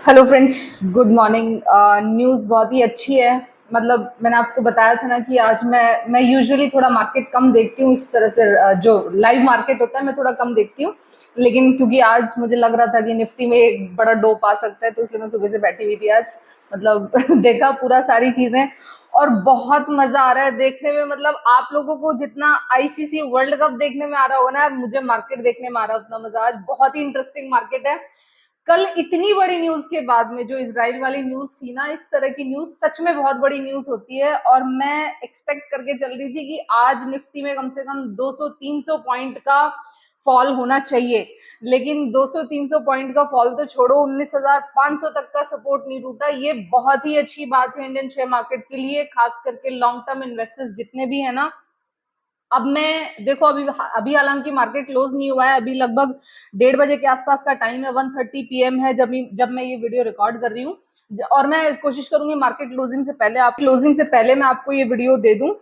Hello friends, good morning. News बहुत ही अच्छी है। मतलब मैंने आपको बताया था ना कि आज मैं यूजुअली थोड़ा मार्केट कम देखती हूँ। इस तरह से जो लाइव मार्केट होता है मैं थोड़ा कम देखती हूँ, लेकिन क्योंकि आज मुझे लग रहा था कि निफ्टी में एक बड़ा डोप आ सकता है, तो इसलिए मैं सुबह से बैठी हुई थी आज। मतलब देखा पूरा सारी चीज़ें, और बहुत मज़ा आ रहा है देखने में। मतलब आप लोगों को जितना आईसीसी वर्ल्ड कप देखने में आ रहा होगा ना, मुझे मार्केट देखने में आ रहा है उतना मज़ा। आज बहुत ही इंटरेस्टिंग मार्केट है। कल इतनी बड़ी न्यूज के बाद में जो इजराइल वाली न्यूज थी ना, इस तरह की न्यूज सच में बहुत बड़ी न्यूज होती है, और मैं एक्सपेक्ट करके चल रही थी कि आज निफ्टी में कम से कम 200-300 पॉइंट का फॉल होना चाहिए। लेकिन 200-300 पॉइंट का फॉल तो छोड़ो, 19,500 तक का सपोर्ट नहीं टूटा। ये बहुत ही अच्छी बात है इंडियन शेयर मार्केट के लिए, खास करके लॉन्ग टर्म इन्वेस्टर्स जितने भी है ना। अब मैं देखो, अभी अभी हालांकि मार्केट क्लोज नहीं हुआ है, अभी लगभग 1:30 बजे के आसपास का टाइम है, 1:30 PM है जब मैं ये वीडियो रिकॉर्ड कर रही हूँ। और मैं कोशिश करूंगी मार्केट क्लोजिंग से पहले मैं आपको ये वीडियो दे दूं।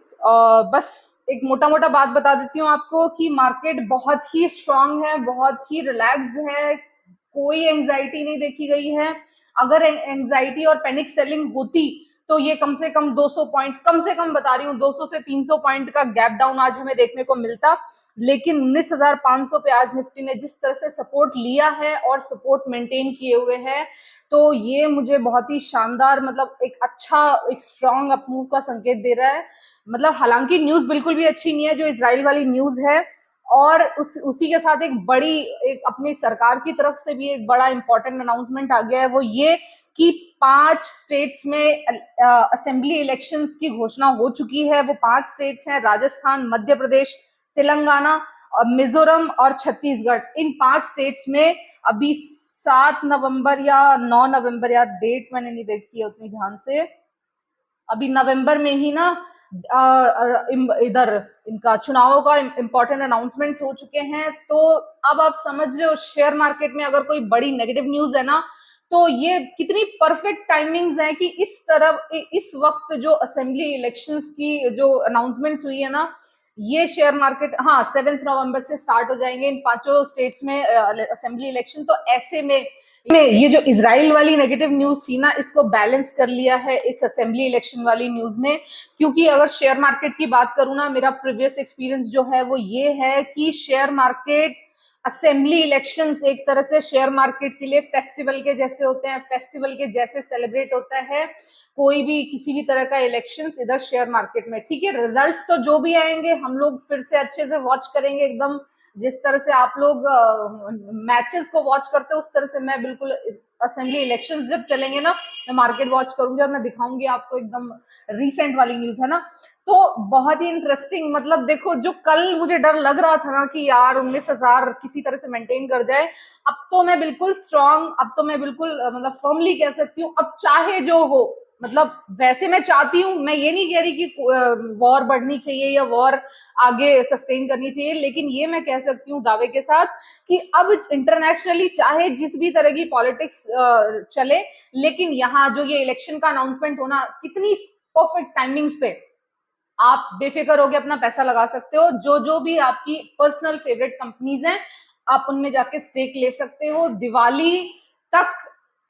बस एक मोटा मोटा बात बता देती हूँ आपको कि मार्केट बहुत ही स्ट्रांग है, बहुत ही रिलैक्स्ड है। कोई एंजाइटी नहीं देखी गई है। अगर एंजाइटी और पैनिक सेलिंग होती तो ये कम से कम 200 पॉइंट, कम से कम बता रही हूँ 200 से 300 पॉइंट का गैप डाउन आज हमें देखने को मिलता। लेकिन 19,500 पे आज निफ्टी ने जिस तरह से सपोर्ट लिया है और सपोर्ट मेंटेन किए हुए है, तो ये मुझे बहुत ही शानदार, मतलब एक अच्छा, एक स्ट्रॉन्ग अपमूव का संकेत दे रहा है। मतलब हालांकि न्यूज बिल्कुल भी अच्छी नहीं है जो इजराइल वाली न्यूज है, और उसी के साथ एक अपनी सरकार की तरफ से भी एक बड़ा इंपॉर्टेंट अनाउंसमेंट आ गया है, वो ये कि 5 स्टेट्स में असेंबली इलेक्शंस की घोषणा हो चुकी है। वो 5 स्टेट्स हैं: राजस्थान, मध्य प्रदेश, तेलंगाना, मिजोरम और छत्तीसगढ़। इन 5 स्टेट्स में अभी 7 नवंबर या 9 नवंबर, या डेट मैंने नहीं देखी है उतनी ध्यान से, अभी नवंबर में ही ना इधर इनका चुनावों का इंपॉर्टेंट अनाउंसमेंट्स हो चुके हैं। तो अब आप समझ रहे हो, शेयर मार्केट में अगर कोई बड़ी नेगेटिव न्यूज है ना, तो ये कितनी परफेक्ट टाइमिंग्स है कि इस वक्त जो असेंबली इलेक्शंस की जो अनाउंसमेंट्स हुई है ना, ये शेयर मार्केट, हाँ, 7 नवंबर से स्टार्ट हो जाएंगे इन 5 स्टेट्स में असेंबली इलेक्शन। तो ऐसे में ये जो इजराइल वाली नेगेटिव न्यूज थी ना, इसको बैलेंस कर लिया है इस असेंबली इलेक्शन वाली न्यूज ने। क्योंकि अगर शेयर मार्केट की बात करूं ना, मेरा प्रीवियस एक्सपीरियंस जो है वो ये है कि शेयर मार्केट, असेंबली इलेक्शंस एक तरह से शेयर मार्केट के लिए फेस्टिवल के जैसे होते हैं, फेस्टिवल के जैसे सेलिब्रेट होता है कोई भी किसी भी तरह का इलेक्शन इधर शेयर मार्केट में। ठीक है, रिजल्ट्स तो जो भी आएंगे हम लोग फिर से अच्छे से वॉच करेंगे, एकदम जिस तरह से आप लोग मैचेस को वॉच करते हो उस तरह से मैं बिल्कुल असेंबली इलेक्शंस जब चलेंगे ना, मैं मार्केट वॉच करूंगी और मैं दिखाऊंगी आपको एकदम रीसेंट वाली न्यूज है ना। तो बहुत ही इंटरेस्टिंग, मतलब देखो, जो कल मुझे डर लग रहा था ना कि यार 19,000 किसी तरह से मेंटेन कर जाए, अब तो मैं बिल्कुल स्ट्रांग, अब तो मैं बिल्कुल मतलब फर्मली कह सकती हूँ, अब चाहे जो हो। मतलब वैसे मैं चाहती हूँ, मैं ये नहीं कह रही कि वॉर बढ़नी चाहिए या वॉर आगे सस्टेन करनी चाहिए, लेकिन ये मैं कह सकती हूँ दावे के साथ कि अब इंटरनेशनली चाहे जिस भी तरह की पॉलिटिक्स चले, लेकिन यहाँ जो ये इलेक्शन का अनाउंसमेंट होना, कितनी परफेक्ट टाइमिंग्स पे आप बेफिक्र होकर अपना पैसा लगा सकते हो। जो जो भी आपकी पर्सनल फेवरेट कंपनीज हैं, आप उनमें जाके स्टेक ले सकते हो। दिवाली तक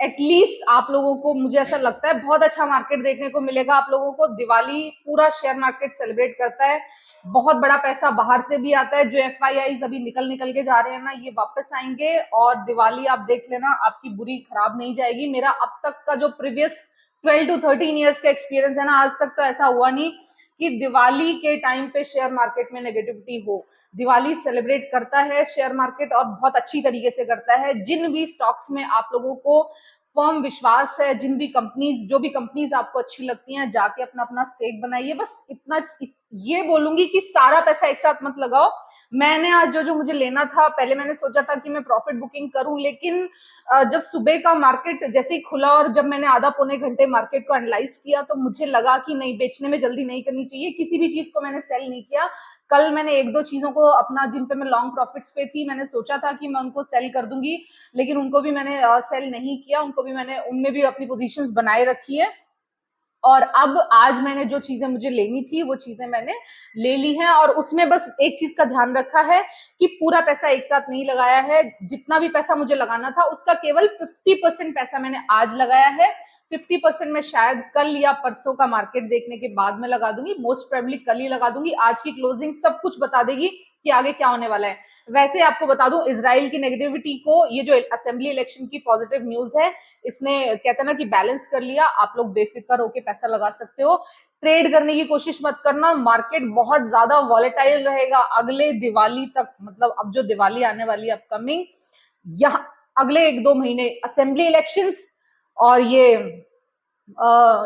एटलीस्ट आप लोगों को, मुझे ऐसा लगता है, बहुत अच्छा मार्केट देखने को मिलेगा आप लोगों को। दिवाली पूरा शेयर मार्केट सेलिब्रेट करता है, बहुत बड़ा पैसा बाहर से भी आता है। जो एफआईआईज अभी निकल निकल के जा रहे हैं ना, ये वापस आएंगे, और दिवाली आप देख लेना, आपकी बुरी खराब नहीं जाएगी। मेरा अब तक का जो प्रीवियस 12 to 13 ईयर्स का एक्सपीरियंस है ना, आज तक तो ऐसा हुआ नहीं कि दिवाली के टाइम पे शेयर मार्केट में नेगेटिविटी हो। दिवाली सेलिब्रेट करता है शेयर मार्केट, और बहुत अच्छी तरीके से करता है। जिन भी स्टॉक्स में आप लोगों को फर्म विश्वास है, जिन भी कंपनीज, जो भी कंपनीज आपको अच्छी लगती हैं, जाके अपना अपना स्टेक बनाइए। बस इतना ये बोलूंगी कि सारा पैसा एक साथ मत लगाओ। मैंने आज जो जो मुझे लेना था, पहले मैंने सोचा था कि मैं प्रॉफिट बुकिंग करूं, लेकिन जब सुबह का मार्केट जैसे ही खुला और जब मैंने आधा पौने घंटे मार्केट को एनालाइज किया, तो मुझे लगा कि नहीं, बेचने में जल्दी नहीं करनी चाहिए। किसी भी चीज को मैंने सेल नहीं किया। कल मैंने एक दो चीजों को अपना, जिन पे मैं लॉन्ग प्रॉफिट्स पे थी, मैंने सोचा था कि मैं उनको सेल कर दूंगी, लेकिन उनको भी मैंने सेल नहीं किया, उनको भी मैंने, उनमें भी अपनी पोजीशंस बनाए रखी है। और अब आज मैंने जो चीजें मुझे लेनी थी वो चीजें मैंने ले ली हैं, और उसमें बस एक चीज का ध्यान रखा है कि पूरा पैसा एक साथ नहीं लगाया है। जितना भी पैसा मुझे लगाना था उसका केवल 50% पैसा मैंने आज लगाया है। 50% मैं शायद कल या परसों का मार्केट देखने के बाद में लगा दूंगी, मोस्ट प्रोबेबली कल ही लगा दूंगी। आज की क्लोजिंग सब कुछ बता देगी कि आगे क्या होने वाला है। वैसे आपको बता दूं, इजराइल की नेगेटिविटी को ये जो असेंबली इलेक्शन की पॉजिटिव न्यूज है, इसने कहते हैं ना कि बैलेंस कर लिया। आप लोग बेफिक्र होकर पैसा लगा सकते हो। ट्रेड करने की कोशिश मत करना, मार्केट बहुत ज्यादा वॉलेटाइल रहेगा अगले दिवाली तक। मतलब अब जो दिवाली आने वाली है अपकमिंग, यहाँ अगले 1-2 महीने असेंबली इलेक्शंस, और ये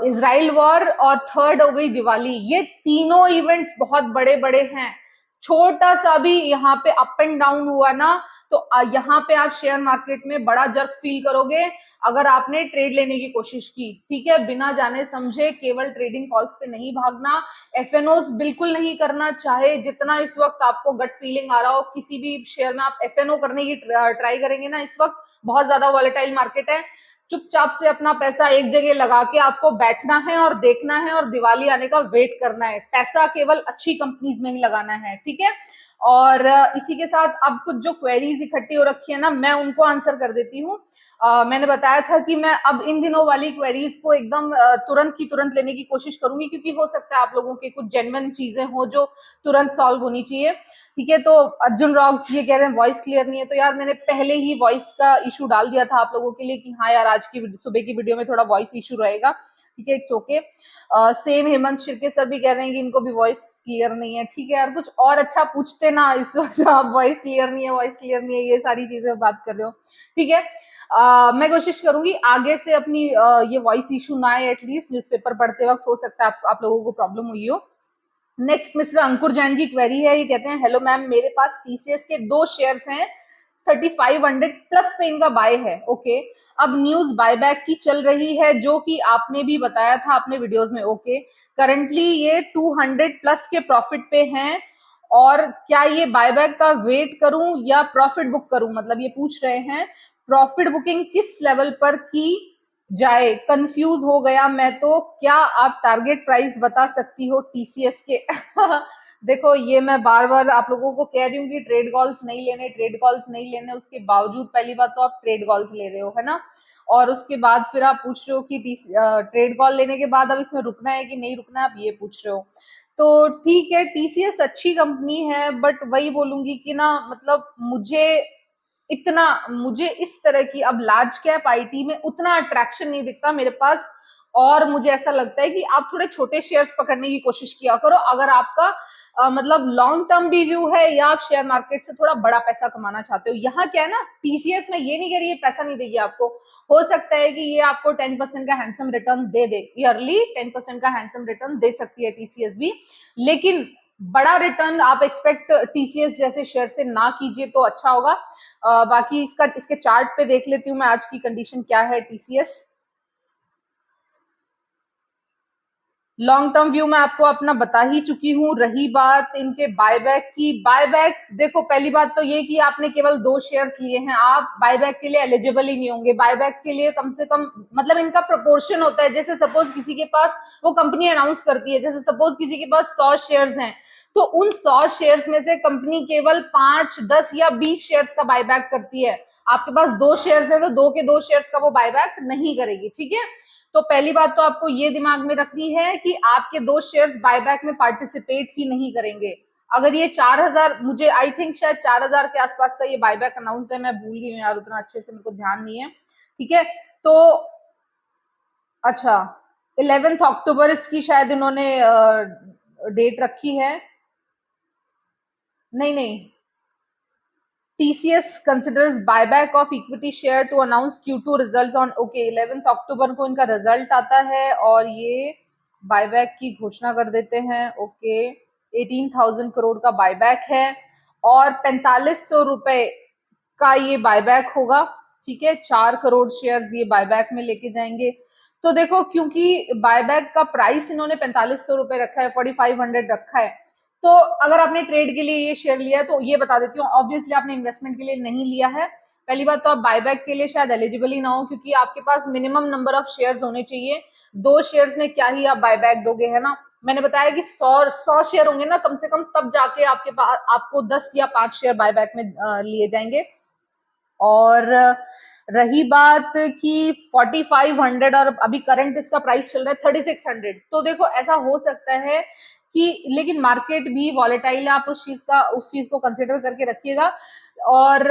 इजराइल वॉर, और थर्ड हो गई दिवाली, ये तीनों इवेंट्स बहुत बड़े बड़े हैं। छोटा सा भी यहाँ पे अप एंड डाउन हुआ ना, तो यहाँ पे आप शेयर मार्केट में बड़ा जर्क फील करोगे अगर आपने ट्रेड लेने की कोशिश की। ठीक है, बिना जाने समझे केवल ट्रेडिंग कॉल्स पे नहीं भागना, एफएनओस बिल्कुल नहीं करना। चाहे जितना इस वक्त आपको गट फीलिंग आ रहा हो, किसी भी शेयर में आप एफएनओ करने की ट्राई करेंगे ना, इस वक्त बहुत ज्यादा वॉलेटाइल मार्केट है, चुपचाप से अपना पैसा एक जगह लगा के आपको बैठना है और देखना है और दिवाली आने का वेट करना है। पैसा केवल अच्छी कंपनीज में ही लगाना है, ठीक है। और इसी के साथ अब कुछ जो क्वेरीज इकट्ठी हो रखी है ना, मैं उनको आंसर कर देती हूँ। मैंने बताया था कि मैं अब इन दिनों वाली क्वेरीज को एकदम तुरंत की तुरंत लेने की कोशिश करूंगी, क्योंकि हो सकता है आप लोगों के कुछ जेन्युइन चीजें हो जो तुरंत सॉल्व होनी चाहिए। ठीक है, तो अर्जुन रॉक्स ये कह रहे हैं वॉइस क्लियर नहीं है, तो यार मैंने पहले ही वॉइस का इशू डाल दिया था आप लोगों के लिए कि हाँ यार आज की सुबह की वीडियो में थोड़ा वॉइस इशू रहेगा। ठीक है, it's okay. Same Hemant Shirke sir भी कह रहे हैं कि इनको भी वॉइस क्लियर नहीं है। ठीक है यार, कुछ और अच्छा पूछते ना, इस वक्त आप वॉइस क्लियर नहीं है, वॉइस क्लियर नहीं है, ये सारी चीजें बात कर रहे हो। ठीक है, मैं कोशिश करूंगी आगे से अपनी ये वॉइस इशू ना आए, एटलीस्ट न्यूज़पेपर पढ़ते वक्त हो सकता है आप लोगों को प्रॉब्लम हुई हो। नेक्स्ट मिस्टर अंकुर जैन की क्वेरी है, ये कहते हैं हेलो मैम, मेरे पास टीसीएस के 2 शेयर्स हैं, 3500 प्लस पे इनका बाय है। ओके, अब न्यूज बायबैक की चल रही है जो कि आपने भी बताया था अपने वीडियोस में। ओके, करंटली ये 200 प्लस के प्रॉफिट पे हैं, और क्या ये बायबैक का वेट करूं या प्रॉफिट बुक करूं, मतलब ये पूछ रहे हैं प्रॉफिट बुकिंग किस लेवल पर की जाए, कंफ्यूज हो गया मैं तो, क्या आप टारगेट प्राइस बता सकती हो टीसीएस के? देखो, ये मैं बार बार आप लोगों को कह रही हूँ कि ट्रेड कॉल्स नहीं लेने, ट्रेड कॉल्स नहीं लेने, उसके बावजूद पहली बात तो आप ट्रेड कॉल्स ले रहे हो, है ना, और उसके बाद फिर आप पूछ रहे हो कि ट्रेड कॉल लेने के बाद अब इसमें रुकना है कि नहीं रुकना है, आप ये पूछ रहे हो। तो ठीक है, टीसीएस अच्छी कंपनी है, बट वही बोलूंगी कि ना, मतलब मुझे इस तरह की अब लार्ज कैप आईटी में उतना अट्रैक्शन नहीं दिखता मेरे पास, और मुझे ऐसा लगता है कि आप थोड़े छोटे शेयर्स पकड़ने की कोशिश किया करो अगर आपका मतलब लॉन्ग टर्म भी व्यू है, या आप शेयर मार्केट से थोड़ा बड़ा पैसा कमाना चाहते हो। यहाँ क्या है ना, टीसीएस में ये नहीं कह रही है पैसा नहीं देगी आपको, हो सकता है कि ये आपको 10% का हैंडसम रिटर्न दे दे, ईयरली 10% का हैंडसम रिटर्न दे सकती है टीसीएस भी, लेकिन बड़ा रिटर्न आप एक्सपेक्ट टीसीएस जैसे शेयर से ना कीजिए तो अच्छा होगा। बाकी इसके चार्ट पे देख लेती हूँ मैं आज की कंडीशन क्या है टीसीएस। लॉन्ग टर्म व्यू में आपको अपना बता ही चुकी हूँ। रही बात इनके बायबैक की, बायबैक देखो, पहली बात तो ये कि आपने केवल 2 शेयर्स लिए हैं, आप बायबैक के लिए एलिजिबल ही नहीं होंगे। बायबैक के लिए कम से कम मतलब इनका प्रोपोर्शन होता है, जैसे सपोज किसी के पास, वो कंपनी अनाउंस करती है, जैसे सपोज किसी के पास 100 शेयर्स हैं, तो उन 100 शेयर्स में से कंपनी केवल 5, 10 या 20 शेयर्स का बायबैक करती है। आपके पास 2 शेयर्स है तो 2 के 2 शेयर्स का वो बायबैक नहीं करेगी। ठीक है, तो पहली बात तो आपको ये दिमाग में रखनी है कि आपके 2 शेयर्स बायबैक में पार्टिसिपेट ही नहीं करेंगे। अगर ये 4000, मुझे आई थिंक शायद 4000 के आसपास का ये बायबैक अनाउंस है, मैं भूल गई हूँ यार, उतना अच्छे से मेरे को ध्यान नहीं है। ठीक है, तो अच्छा, 11 अक्टूबर इसकी शायद इन्होंने डेट रखी है। नहीं नहीं, TCS considers buyback of equity share to announce Q2 results on, okay, 11 अक्टूबर को इनका रिजल्ट आता है और ये बायबैक की घोषणा कर देते हैं। ओके, 18,000 करोड़ का बायबैक है और 4500 रुपए का ये बायबैक होगा। ठीक है, 4 करोड़ शेयर्स ये बायबैक में लेके जाएंगे। तो देखो, क्योंकि बायबैक का प्राइस इन्होंने 4500 रुपए रखा है, 4500 रखा है, तो अगर आपने ट्रेड के लिए ये शेयर लिया है तो ये बता देती हूँ, ऑब्वियसली आपने इन्वेस्टमेंट के लिए नहीं लिया है। पहली बात तो आप बायबैक के लिए शायद एलिजिबल ही ना हो, क्योंकि आपके पास मिनिमम नंबर ऑफ शेयर्स होने चाहिए। 2 शेयर्स में क्या ही आप बायबैक दोगे, है ना। मैंने बताया कि 100 शेयर होंगे ना कम से कम, तब जाके आपके पास आपको 10 या 5 शेयर बायबैक में लिए जाएंगे। और रही बात कि 4500 और अभी करंट इसका प्राइस चल रहा है 3600, तो देखो ऐसा हो सकता है कि, लेकिन मार्केट भी वॉलेटाइल है, आप उस चीज को कंसिडर करके रखिएगा। और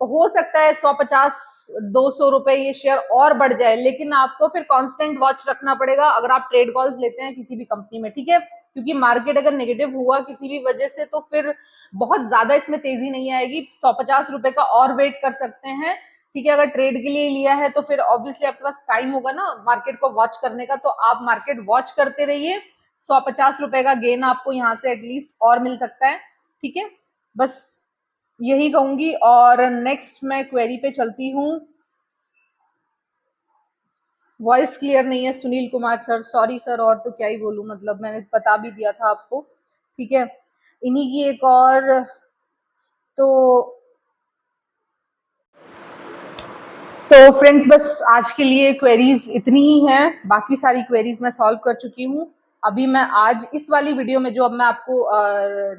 हो सकता है 150-200 रुपए ये शेयर और बढ़ जाए, लेकिन आपको फिर कांस्टेंट वॉच रखना पड़ेगा अगर आप ट्रेड कॉल्स लेते हैं किसी भी कंपनी में, ठीक है। क्योंकि मार्केट अगर नेगेटिव हुआ किसी भी वजह से तो फिर बहुत ज्यादा इसमें तेजी नहीं आएगी, 150 रुपए का और वेट कर सकते हैं, ठीक है। अगर ट्रेड के लिए लिया है तो फिर ऑब्वियसली आपके पास टाइम होगा ना मार्केट को वॉच करने का, तो आप मार्केट वॉच करते रहिए। 150 रुपए का गेन आपको यहाँ से एटलीस्ट और मिल सकता है, ठीक है। बस यही कहूंगी। और नेक्स्ट मैं क्वेरी पे चलती हूँ। वॉइस क्लियर नहीं है Sunil Kumar sir, sorry sir, और तो क्या ही बोलूं, मतलब मैंने बता भी दिया था आपको, ठीक है। इन्हीं की एक और, तो फ्रेंड्स बस आज के लिए क्वेरीज इतनी ही हैं, बाकी सारी क्वेरीज मैं सॉल्व कर चुकी हूँ। अभी मैं आज इस वाली वीडियो में जो अब मैं आपको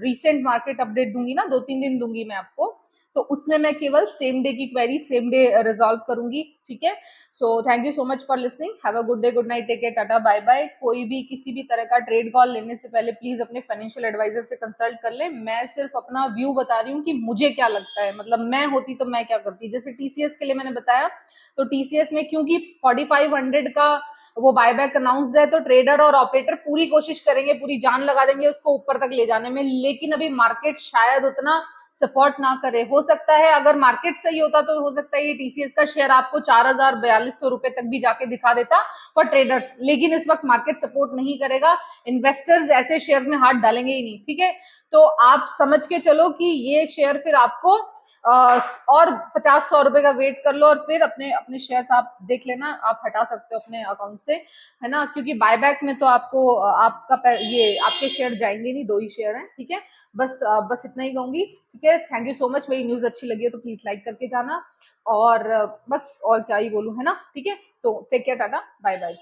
रीसेंट मार्केट अपडेट दूंगी ना, 2-3 दिन दूंगी मैं आपको, तो उसमें मैं केवल सेम डे की क्वेरी सेम डे रिजॉल्व करूंगी, ठीक है। So thank you so much for listening, have a good day, good night, take care, tata, bye bye. कोई भी किसी भी तरह का ट्रेड कॉल लेने से पहले प्लीज अपने फाइनेंशियल एडवाइजर से कंसल्ट कर ले। मैं सिर्फ अपना व्यू बता रही हूँ कि मुझे क्या लगता है, मतलब मैं होती तो मैं क्या करती। जैसे टीसीएस के लिए मैंने बताया, तो टीसीएस में क्योंकि 4500 का वो बायबैक अनाउंस है, तो ट्रेडर और ऑपरेटर पूरी कोशिश करेंगे, पूरी जान लगा देंगे उसको ऊपर तक ले जाने में, लेकिन अभी मार्केट शायद उतना सपोर्ट ना करे। हो सकता है अगर मार्केट सही होता तो हो सकता है ये टीसीएस का शेयर आपको 4000-4200 रुपए तक भी जाके दिखा देता फॉर ट्रेडर्स, लेकिन इस वक्त मार्केट सपोर्ट नहीं करेगा, इन्वेस्टर्स ऐसे शेयर में हाथ डालेंगे ही नहीं, ठीक है। तो आप समझ के चलो कि ये शेयर फिर आपको और 50-100 रुपए का वेट कर लो, और फिर अपने अपने शेयर्स आप देख लेना, आप हटा सकते हो अपने अकाउंट से, है ना। क्योंकि बायबैक में तो आपको आपका ये आपके शेयर जाएंगे नहीं, 2 ही शेयर हैं, ठीक है। बस इतना ही कहूंगी, ठीक है। थैंक यू सो मच, मेरी न्यूज अच्छी लगी है तो प्लीज लाइक करके जाना, और बस और क्या ही बोलूं, है ना, ठीक है। तो take care, tata, bye bye.